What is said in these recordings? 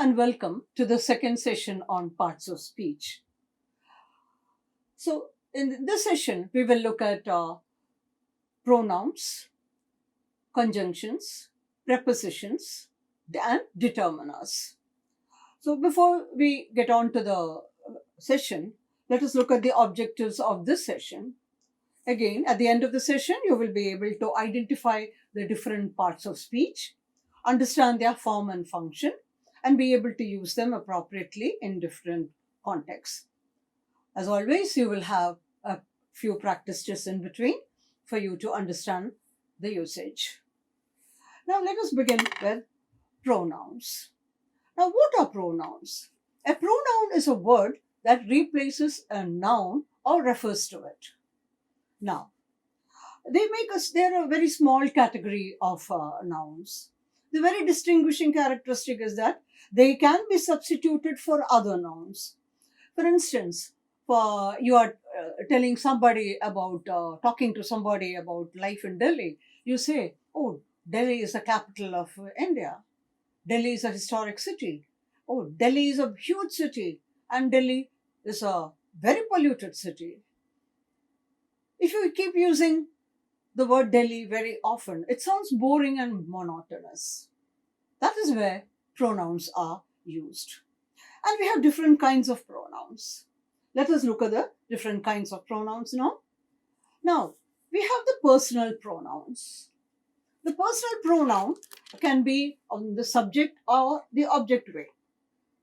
and welcome to the second session on parts of speech. So, in this session, we will look at pronouns, conjunctions, prepositions, and determiners. So, before we get on to the session, let us look at the objectives of this session. Again, at the end of the session, you will be able to identify the different parts of speech, understand their form and function, and be able to use them appropriately in different contexts. As always, you will have a few practice tests in between for you to understand the usage. Now, let us begin with pronouns. Now, what are pronouns? A pronoun is a word that replaces a noun or refers to it. Now, they're a very small category of nouns. The very distinguishing characteristic is that they can be substituted for other nouns. For instance, you are telling somebody about, talking to somebody about life in Delhi, you say, oh, Delhi is the capital of India. Delhi is a historic city. Oh, Delhi is a huge city, and Delhi is a very polluted city. If you keep using the word Delhi very often, it sounds boring and monotonous. That is where pronouns are used. And we have different kinds of pronouns. Let us look at the different kinds of pronouns now. Now, we have the personal pronouns. The personal pronoun can be on the subject or the object way,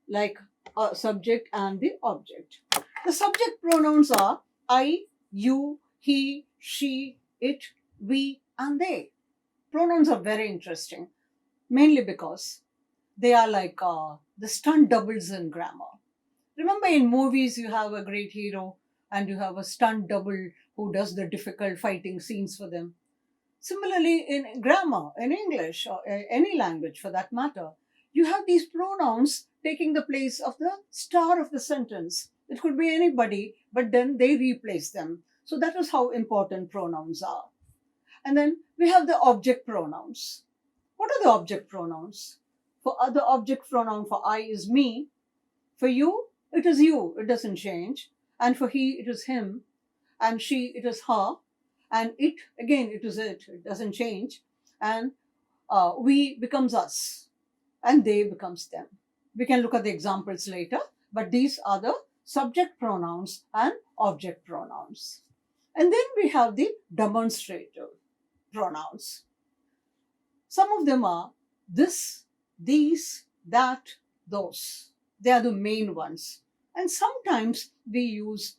like a subject and the object. The subject pronouns are I, you, he, she, it, we, and they. Pronouns are very interesting, mainly because they are like the stunt doubles in grammar. Remember, in movies, you have a great hero and you have a stunt double who does the difficult fighting scenes for them. Similarly, in grammar, in English, or any language for that matter, you have these pronouns taking the place of the star of the sentence. It could be anybody, but then they replace them. So that is how important pronouns are. And then we have the object pronouns. What are the object pronouns? For the object pronoun for I is me. For you, it is you. It doesn't change. And for he, it is him. And she, it is her. And it, again, it is it. It doesn't change. And we becomes us. And they becomes them. We can look at the examples later. But these are the subject pronouns and object pronouns. And then we have the demonstrative pronouns. Some of them are this, these, that, those. They are the main ones. And sometimes we use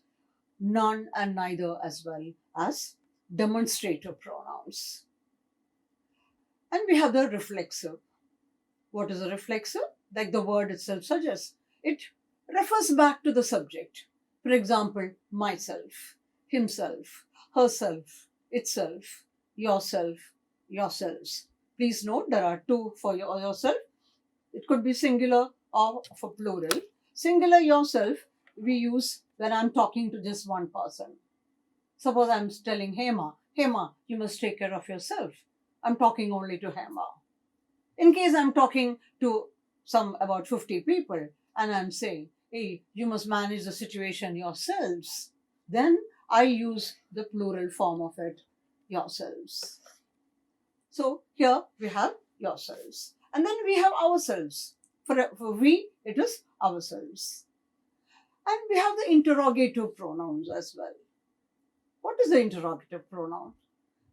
none and neither as well as demonstrative pronouns. And we have the reflexive. What is a reflexive? Like the word itself suggests, it refers back to the subject. For example, myself, himself, herself, itself, yourself, yourselves. Please note there are two for yourself. It could be singular or for plural. Singular yourself we use when I'm talking to just one person. Suppose I'm telling Hema, Hema, you must take care of yourself. I'm talking only to Hema. In case I'm talking to about 50 people and I'm saying, hey, you must manage the situation yourselves, then I use the plural form of it, yourselves. So here we have yourselves. And then we have ourselves. For we, it is ourselves. And we have the interrogative pronouns as well. What is the interrogative pronoun?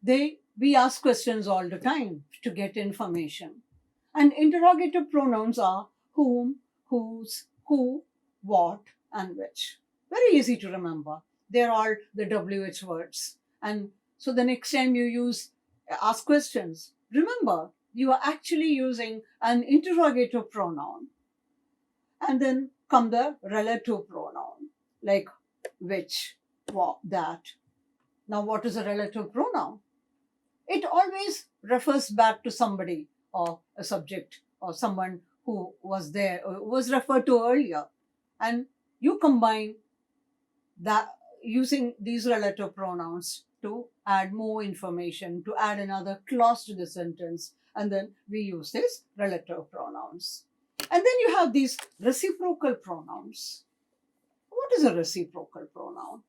We ask questions all the time to get information. And interrogative pronouns are whom, whose, who, what, and which. Very easy to remember. They're all the WH words. And so the next time you ask questions, remember, you are actually using an interrogative pronoun. And then come the relative pronoun, like which, what, that. Now, what is a relative pronoun? It always refers back to somebody or a subject or someone who was there or was referred to earlier. And you combine that using these relative pronouns to add more information, to add another clause to the sentence, and then we use these relative pronouns. And then you have these reciprocal pronouns. What is a reciprocal pronoun?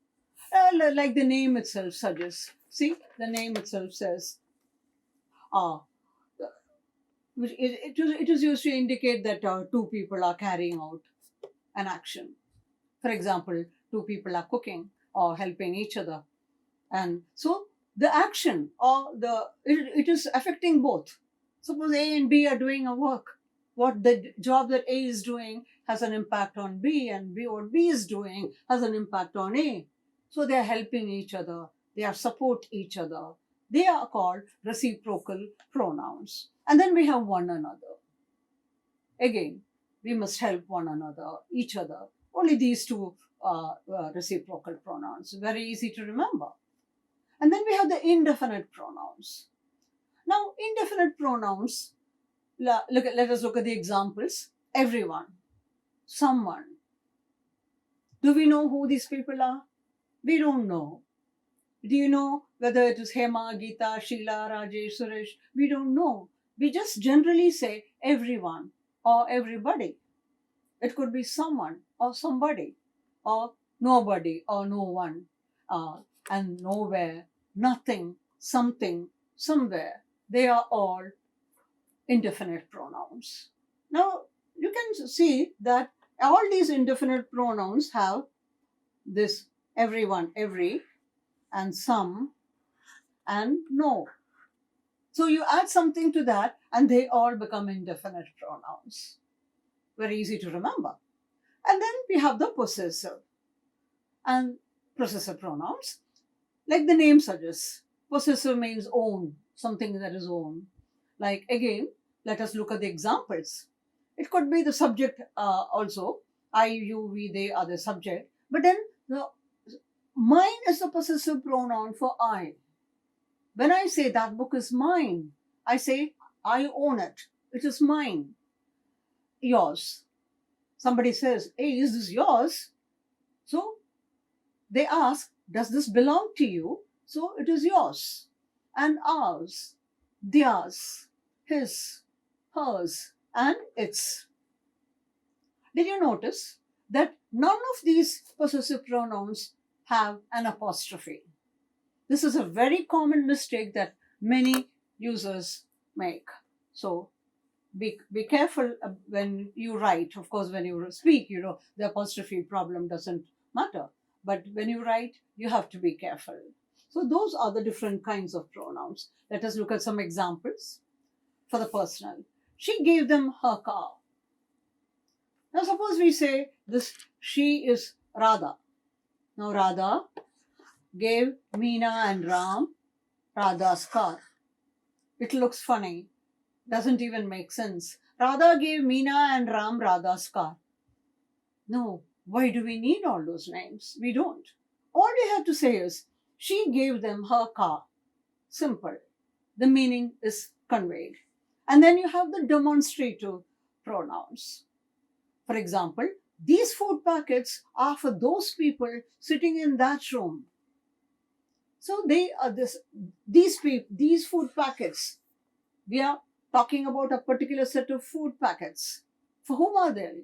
Like the name itself suggests. See, the name itself says, uh, it is used to indicate that two people are carrying out an action. For example, two people are cooking or helping each other. And so the action or it is affecting both. Suppose A and B are doing a work. What the job that A is doing has an impact on B, and what B is doing has an impact on A. So they are helping each other, they are support each other. They are called reciprocal pronouns. And then we have one another. Again, we must help one another, each other. Only these two reciprocal pronouns. Very easy to remember. And then we have the indefinite pronouns. Now, indefinite pronouns, let us look at the examples. Everyone, someone. Do we know who these people are? We don't know. Do you know whether it is Hema, Geeta, Sheila, Rajesh, Suresh? We don't know. We just generally say everyone or everybody. It could be someone or somebody or nobody or no one and nowhere, nothing, something, somewhere. They are all indefinite pronouns. Now, you can see that all these indefinite pronouns have this everyone, every, and some, and no. So you add something to that and they all become indefinite pronouns. Very easy to remember. And then we have the possessive and possessive pronouns. Like the name suggests, possessive means own, something that is owned. Like again, let us look at the examples. It could be the subject also. I, you, we, they are the subject. But then mine is the possessive pronoun for I. When I say that book is mine, I say I own it. It is mine. Yours. Somebody says, hey, is this yours? So they ask, does this belong to you? So it is yours. And ours, theirs, his, hers, and its. Did you notice that none of these possessive pronouns have an apostrophe? This is a very common mistake that many users make. So be careful when you write. Of course, when you speak, the apostrophe problem doesn't matter. But when you write, you have to be careful. So those are the different kinds of pronouns. Let us look at some examples for the personal. She gave them her car. Now suppose we say this, she is Radha. Now Radha gave Meena and Ram Radha's car. It looks funny. Doesn't even make sense. Radha gave Meena and Ram Radha's car. No, why do we need all those names? We don't. All we have to say is, she gave them her car. Simple. The meaning is conveyed. And then you have the demonstrative pronouns. For example, these food packets are for those people sitting in that room. So they are these food packets. We are talking about a particular set of food packets. For whom are they?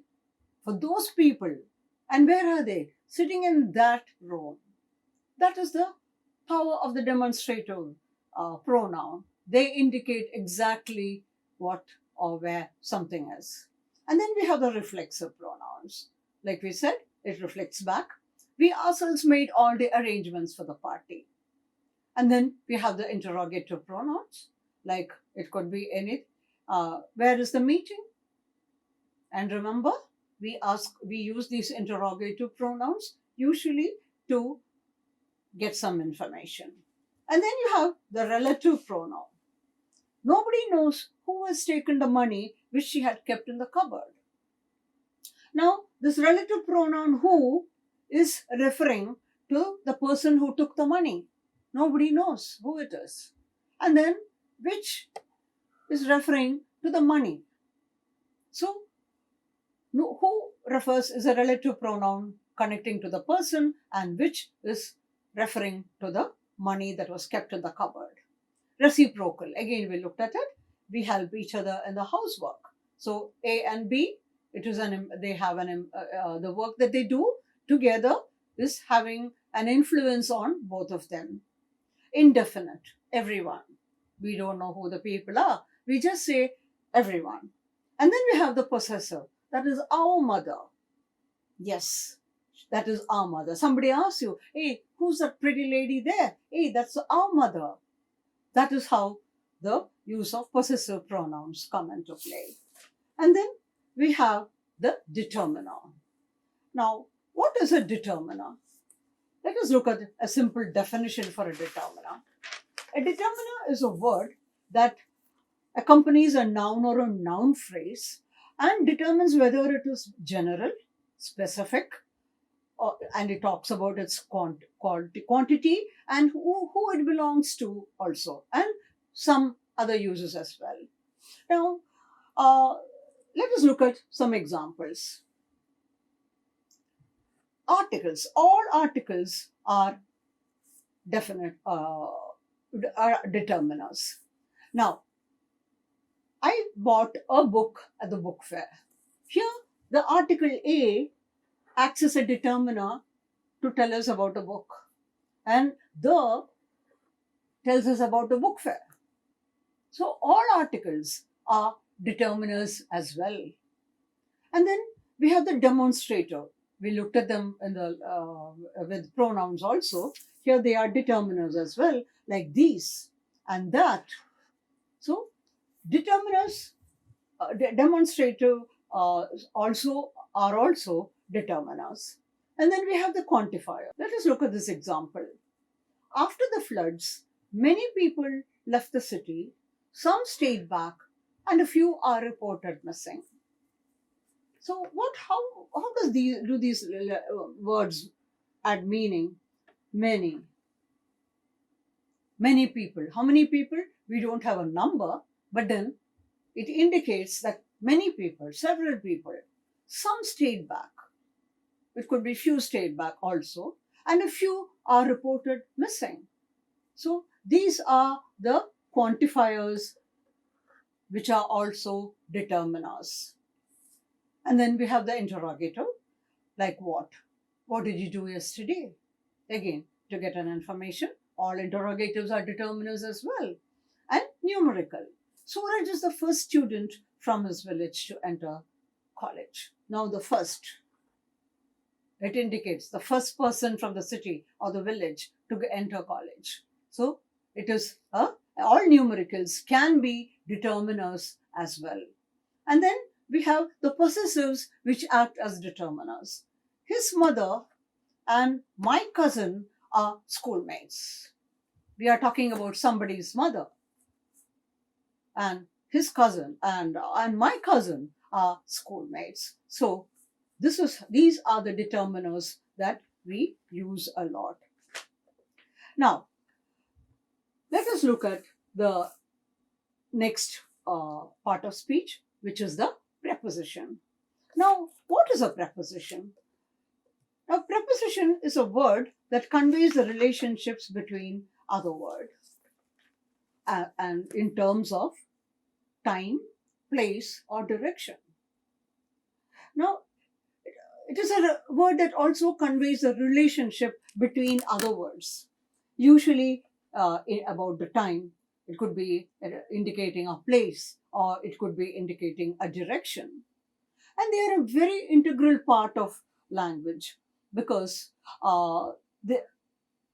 For those people. And where are they? Sitting in that room. That is the power of the demonstrative pronoun. They indicate exactly what or where something is. And then we have the reflexive pronouns. Like we said, it reflects back. We ourselves made all the arrangements for the party. And then we have the interrogative pronouns. Like it could be any, where is the meeting? And remember, we use these interrogative pronouns usually to get some information. And then you have the relative pronoun. Nobody knows who has taken the money which she had kept in the cupboard. Now, this relative pronoun who is referring to the person who took the money. Nobody knows who it is. And then which is referring to the money. So, who refers is a relative pronoun connecting to the person, and which is referring to the money that was kept in the cupboard. Reciprocal. Again, we looked at it. We help each other in the housework. So A and B it is they have the work that they do together is having an influence on both of them. Indefinite, everyone. We don't know who the people are. We just say everyone. And then we have the possessor. That is our mother. Yes, that is our mother. Somebody asks you, hey, who's that pretty lady there? Hey, that's our mother. That is how the use of possessive pronouns come into play. And then we have the determiner. Now, what is a determiner? Let us look at a simple definition for a determiner. A determiner is a word that accompanies a noun or a noun phrase and determines whether it is general, specific, and it talks about its quantity and who it belongs to also, and some other uses as well. Now, let us look at some examples. Articles. All articles are definite are determiners. Now, I bought a book at the book fair. Here, the article A acts as a determiner to tell us about a book, and the tells us about the book fair. So all articles are determiners as well. And then we have the demonstrator. We looked at them in the with pronouns also. Here they are determiners as well, like these and that. So determiners, demonstrator also are also determiners. And then we have the quantifier. Let us look at this example. After the floods, many people left the city, some stayed back, and a few are reported missing. So how does these words add meaning? Many. Many people. How many people? We don't have a number, but then it indicates that many people, several people, some stayed back. It could be few stayed back also, and a few are reported missing. So these are the quantifiers which are also determiners. And then we have the interrogative, like what? What did you do yesterday? Again, to get an information, all interrogatives are determiners as well. And numerical. Suraj is the first student from his village to enter college. Now the first. It indicates the first person from the city or the village to enter college. So it is all numericals can be determiners as well. And then we have the possessives which act as determiners. His mother and my cousin are schoolmates. We are talking about somebody's mother. And his cousin and my cousin are schoolmates. So these are the determiners that we use a lot. Now, let us look at the next part of speech, which is the preposition. Now, what is a preposition? A preposition is a word that conveys the relationships between other words and in terms of time, place, or direction. Now, it is a word that also conveys a relationship between other words, usually about the time. It could be indicating a place, or it could be indicating a direction. And they are a very integral part of language because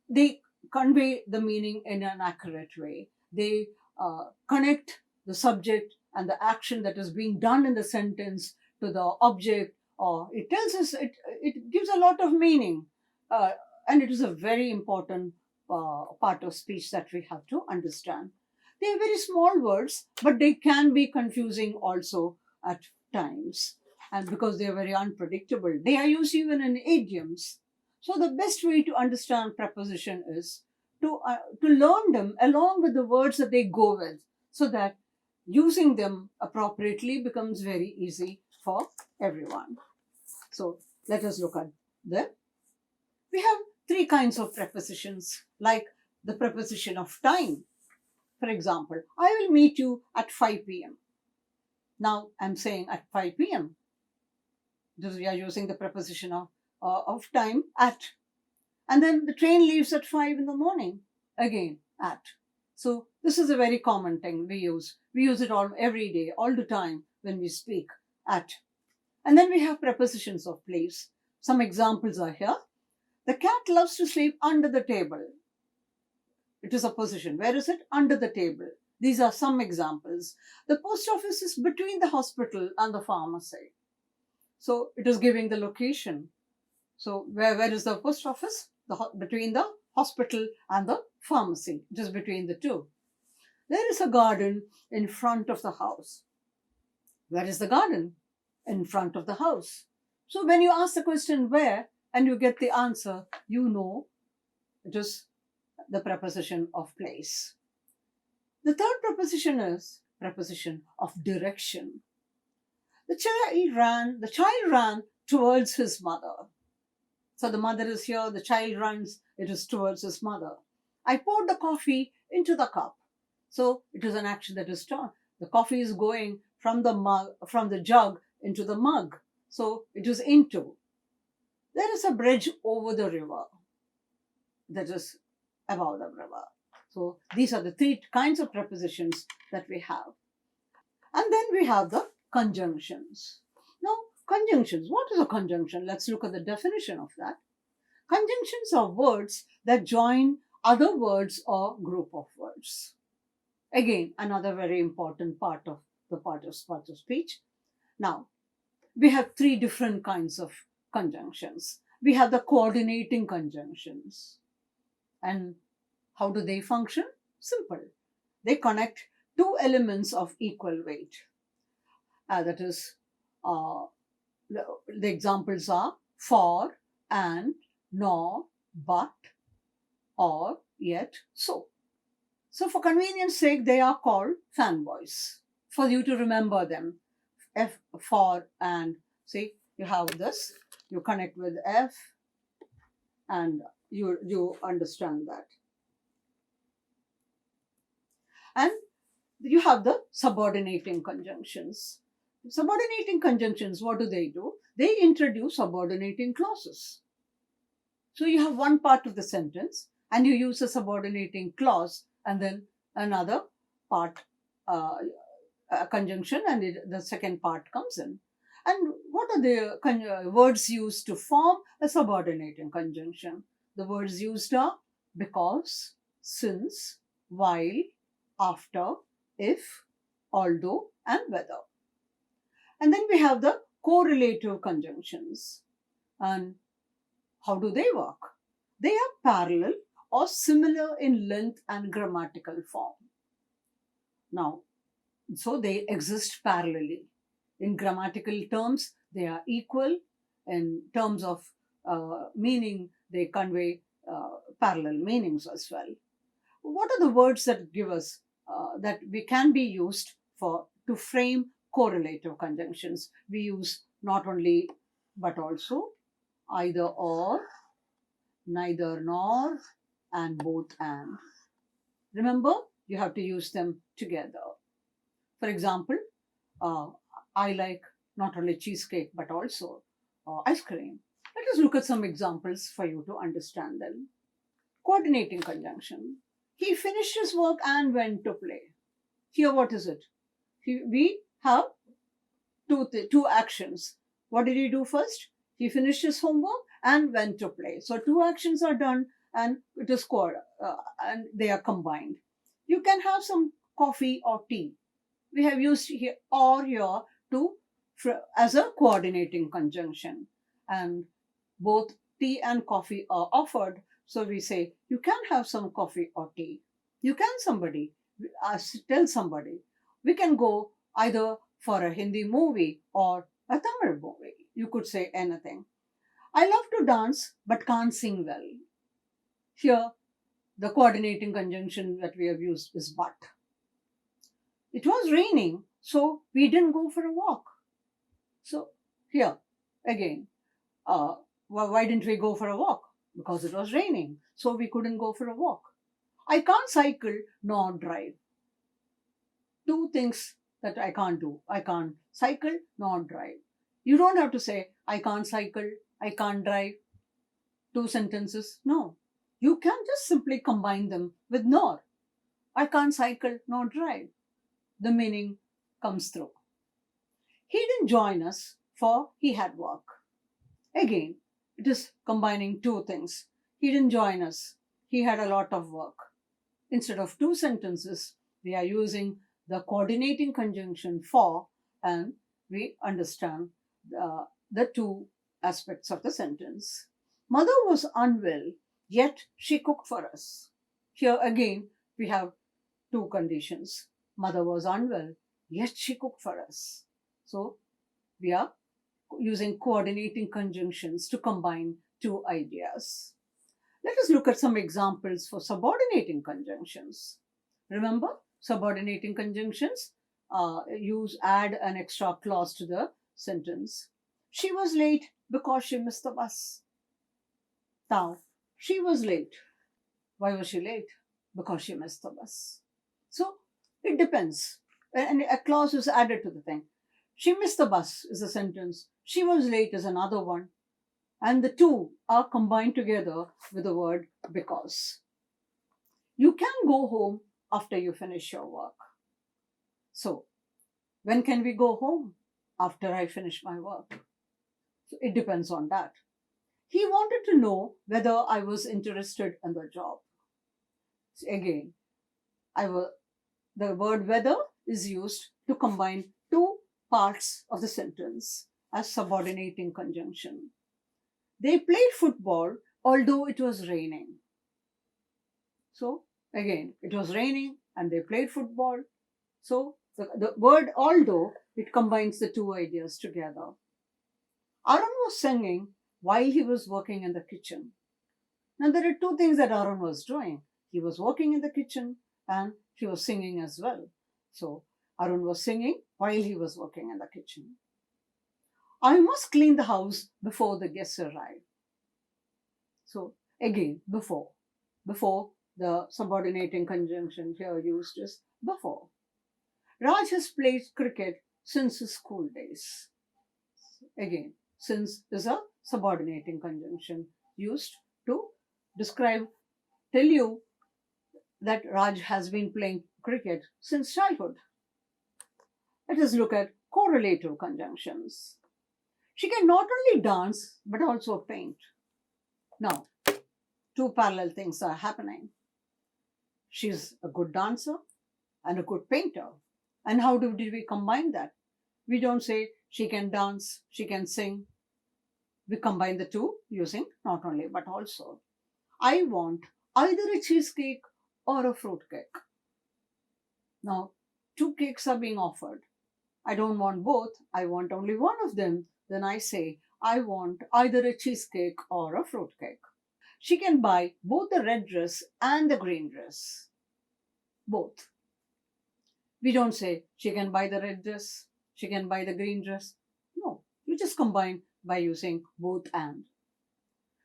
they convey the meaning in an accurate way. They connect the subject and the action that is being done in the sentence to the object, or it tells us, it gives a lot of meaning. And it is a very important part of speech that we have to understand. They are very small words, but they can be confusing also at times. And because they are very unpredictable, they are used even in idioms. So the best way to understand preposition is to learn them along with the words that they go with, so that using them appropriately becomes very easy for everyone. So let us look at them. We have three kinds of prepositions, like the preposition of time. For example, I will meet you at 5 p.m. Now I'm saying at 5 p.m. We are using the preposition of time, at. And then the train leaves at 5 in the morning, again, at. So this is a very common thing we use. We use it all every day, all the time when we speak, at. And then we have prepositions of place. Some examples are here. The cat loves to sleep under the table. It is a position. Where is it? Under the table. These are some examples. The post office is between the hospital and the pharmacy. So it is giving the location. So where is the post office? Between the hospital and the pharmacy. It is between the two. There is a garden in front of the house. Where is the garden? In front of the house. So when you ask the question where and you get the answer, you know it is the preposition of place. The third preposition is preposition of direction. The child ran towards his mother. So the mother is here, the child runs, it is towards his mother. I poured the coffee into the cup. So it is an action that is done. The coffee is going from the jug into the mug. So it is into. There is a bridge over the river. That is above the river. So these are the three kinds of prepositions that we have. And then we have the conjunctions. Now, conjunctions. What is a conjunction? Let's look at the definition of that. Conjunctions are words that join other words or group of words. Again, another very important part of speech. Now, we have three different kinds of conjunctions. We have the coordinating conjunctions. And how do they function? Simple. They connect two elements of equal weight. That is, the examples are for, and, nor, but, or, yet, so. So for convenience sake, they are called fanboys. For you to remember them, F, for, and. See, you have this, you connect with F, and you understand that. And you have the subordinating conjunctions. Subordinating conjunctions, what do? They introduce subordinating clauses. So you have one part of the sentence and you use a subordinating clause and then another part, a conjunction, and the second part comes in. And what are the words used to form a subordinating conjunction? The words used are because, since, while, after, if, although, and whether. And then we have the correlative conjunctions. And how do they work? They are parallel or similar in length and grammatical form. Now, so they exist parallelly. In grammatical terms, they are equal. In terms of meaning, they convey parallel meanings as well. What are the words that give us that we can be used to frame correlative conjunctions? We use not only but also, either or, neither nor, and both and. Remember, you have to use them together. For example, I like not only cheesecake but also ice cream. Let us look at some examples for you to understand them. Coordinating conjunction. He finished his work and went to play. Here, what is it? We have two actions. What did he do first? He finished his homework and went to play. So two actions are done and it is and they are combined. You can have some coffee or tea. We have used here or here as a coordinating conjunction, and both tea and coffee are offered. So we say you can have some coffee or tea. You can tell somebody. We can go either for a Hindi movie or a Tamil movie. You could say anything. I love to dance but can't sing well. Here, the coordinating conjunction that we have used is but. It was raining, so we didn't go for a walk. So here, again, why didn't we go for a walk? Because it was raining, so we couldn't go for a walk. I can't cycle nor drive. Two things that I can't do. I can't cycle nor drive. You don't have to say, I can't cycle, I can't drive. Two sentences? No. You can just simply combine them with nor. I can't cycle nor drive. The meaning comes through. He didn't join us for he had work. Again, it is combining two things. He didn't join us. He had a lot of work. Instead of two sentences, we are using the coordinating conjunction for, and we understand the two aspects of the sentence. Mother was unwell, yet she cooked for us. Here again, we have two conditions. Mother was unwell, yet she cooked for us. So, we are using coordinating conjunctions to combine two ideas. Let us look at some examples for subordinating conjunctions. Remember, subordinating conjunctions add an extra clause to the sentence. She was late because she missed the bus. Now, she was late. Why was she late? Because she missed the bus. So, it depends. And a clause is added to the thing. She missed the bus is a sentence. She was late is another one. And the two are combined together with the word because. You can go home after you finish your work. So, when can we go home? After I finish my work. So it depends on that. He wanted to know whether I was interested in the job. So again, the word whether is used to combine two parts of the sentence as subordinating conjunction. They played football although it was raining. So again, it was raining and they played football. So the word although, it combines the two ideas together. Arun was singing while he was working in the kitchen. Now there are two things that Arun was doing. He was working in the kitchen and he was singing as well. So Arun was singing while he was working in the kitchen. I must clean the house before the guests arrive. So again, before the subordinating conjunction here used is before. Raj has played cricket since his school days. Again, since is a subordinating conjunction used to tell you that Raj has been playing cricket since childhood. Let us look at correlative conjunctions. She can not only dance but also paint. Now, two parallel things are happening. She's a good dancer and a good painter. And how did we combine that? We don't say she can dance, she can sing. We combine the two using not only but also. I want either a cheesecake or a fruit cake. Now, two cakes are being offered. I don't want both, I want only one of them. Then I say, I want either a cheesecake or a fruit cake. She can buy both the red dress and the green dress. Both. We don't say she can buy the red dress, she can buy the green dress. No, you just combine by using both and.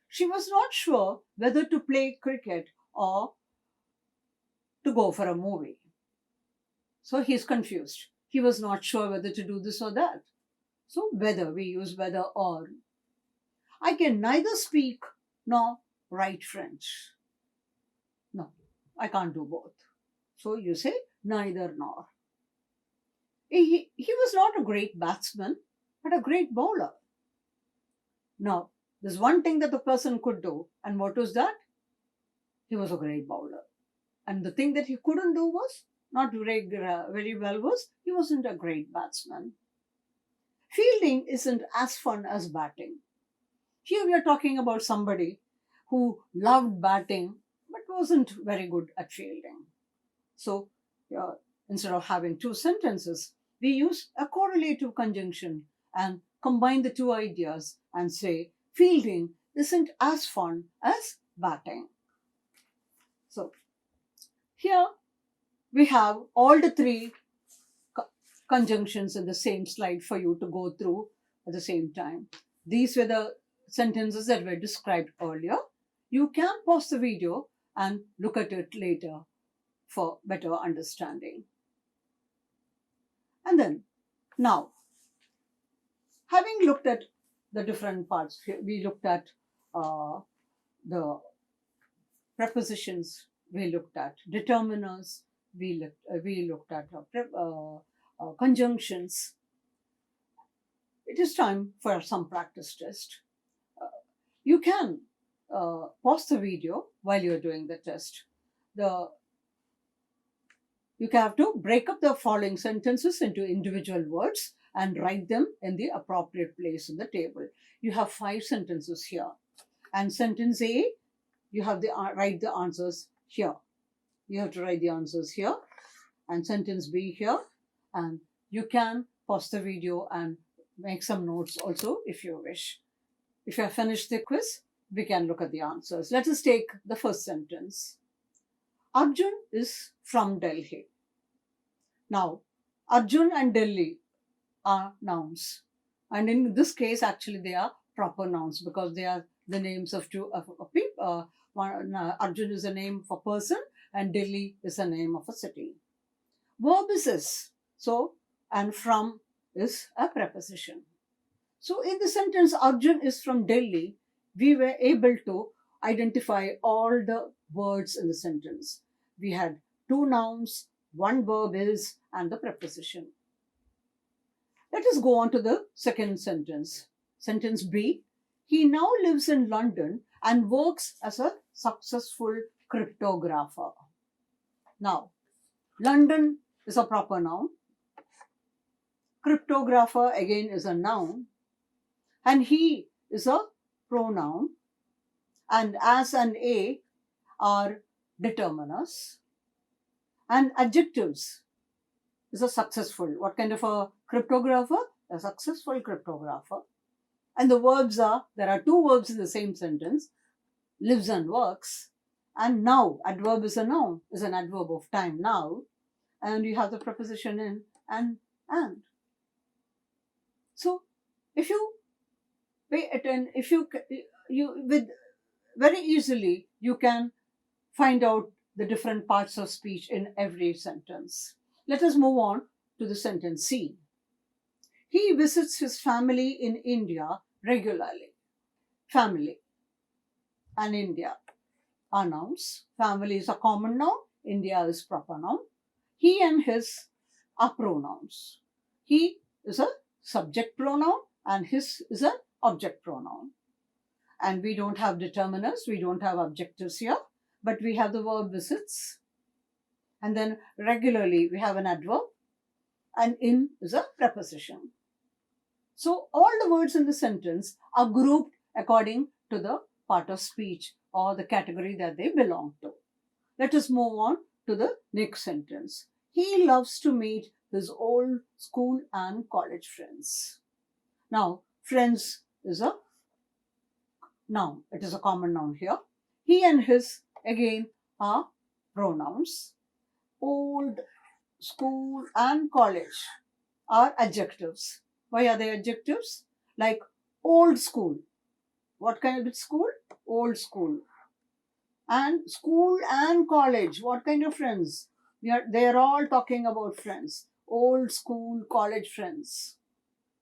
She was not sure whether to play cricket or to go for a movie. So he's confused. He was not sure whether to do this or that. So whether, we use whether or. I can neither speak nor write French. No, I can't do both. So you say neither nor. He was not a great batsman, but a great bowler. Now, there's one thing that the person could do, and what was that? He was a great bowler. And the thing that he couldn't do was, not very well, was he wasn't a great batsman. Fielding isn't as fun as batting. Here we are talking about somebody who loved batting but wasn't very good at fielding. So instead of having two sentences, we use a correlative conjunction and combine the two ideas and say fielding isn't as fun as batting. So here we have all the three conjunctions in the same slide for you to go through at the same time. These were the sentences that were described earlier. You can pause the video and look at it later for better understanding. And then, now, having looked at the different parts. We looked at the prepositions, we looked at determiners, we looked at conjunctions. It is time for some practice test. You can pause the video while you're doing the test. You have to break up the following sentences into individual words and write them in the appropriate place in the table. You have 5 sentences here. And sentence A, you have to write the answers here. You have to write the answers here. And sentence B here. And you can pause the video and make some notes also if you wish. If you have finished the quiz, we can look at the answers. Let us take the first sentence. Arjun is from Delhi. Now, Arjun and Delhi are nouns. And in this case, actually, they are proper nouns because they are the names of two people. Arjun is a name of a person and Delhi is a name of a city. Verb is. So, and from is a preposition. So, in the sentence, Arjun is from Delhi, we were able to identify all the words in the sentence. We had 2 nouns, 1 verb is, and the preposition. Let us go on to the second sentence. Sentence B. He now lives in London and works as a successful cryptographer. Now, London is a proper noun. Cryptographer again is a noun. And he is a pronoun. And as and a are determiners. And adjectives is a successful. What kind of a cryptographer? A successful cryptographer. And the verbs are, there are 2 verbs in the same sentence, lives and works. And now, adverb is a noun, is an adverb of time now. And you have the preposition in and. So, if you pay attention, if you with very easily, you can find out the different parts of speech in every sentence. Let us move on to the sentence C. He visits his family in India regularly. Family and India are nouns. Family is a common noun. India is proper noun. He and his are pronouns. He is a subject pronoun and his is an object pronoun. And we don't have determiners, we don't have adjectives here, but we have the verb visits. And then regularly we have an adverb and in is a preposition. So all the words in the sentence are grouped according to the part of speech or the category that they belong to. Let us move on to the next sentence. He loves to meet his old school and college friends. Now, friends is a noun. It is a common noun here. He and his, again, are pronouns. Old, school, and college are adjectives. Why are they adjectives? Like old school. What kind of school? Old school. And school and college. What kind of friends? They are all talking about friends. Old school, college friends.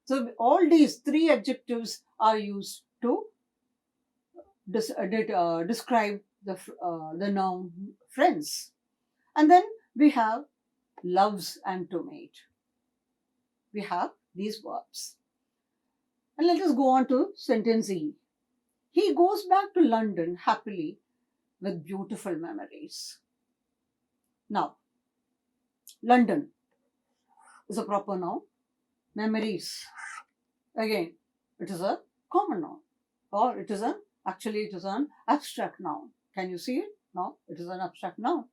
So all these 3 adjectives are used to describe the noun friends. And then we have loves and to meet. We have these verbs. And let us go on to sentence E. He goes back to London happily with beautiful memories. Now, London is a proper noun. Memories, again, it is a common noun. Or it is an abstract noun. Can you see it? No, it is an abstract noun.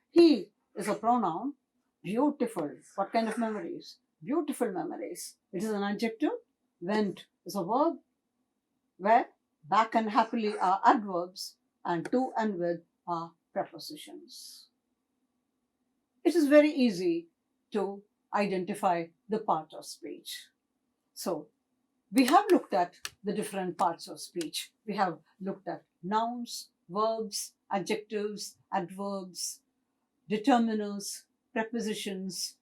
He is a pronoun. Beautiful. What kind of memories? Beautiful memories. It is an adjective. Went is a verb. Where back and happily are adverbs and to and with are prepositions. It is very easy to identify the part of speech. So, we have looked at the different parts of speech. We have looked at nouns, verbs, adjectives, adverbs, determiners, prepositions,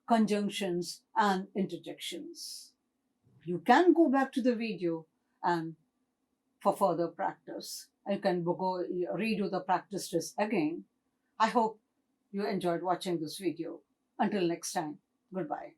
conjunctions, and interjections. you can go back to the video and for further practice. You can go redo the practice test again. I hope you enjoyed watching this video. Until next time, goodbye.